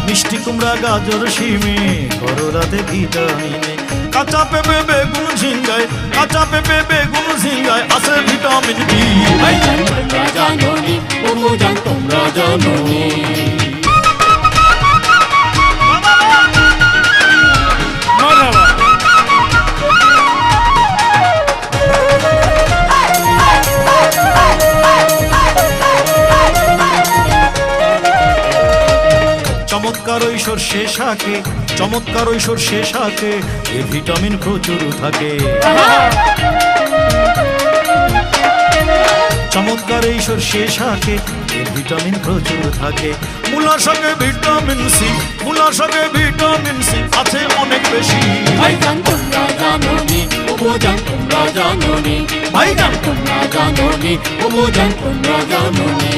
মিষ্টি কুমড়া গাজর শিমে করলাতে ভিটামিনে, কাঁচা পেঁপে বেগুন ঝিঙ্গায়, কাঁচা পেঁপে বেগুন ঝিঙ্গায় আছে ভিটামিন বি। ভাইজান তোমরা জানোনি, উমুজান তোমরা জানোনি। চমৎকার ওই সর্ষে শাকে, চমৎকার ওই সর্ষে শাকে এ ভিটামিন প্রচুর থাকে। চমৎকার এই সর্ষে শাকে এ ভিটামিন প্রচুর থাকে। মূলা শাকে ভিটামিন সি, মূলা শাকে ভিটামিন সি আছে অনেক বেশি। ভাইজান তোমরা জানোনি, উমুজান তোমরা জানোনি। ভাইজান তোমরা জানোনি, উমুজান তোমরা জানোনি।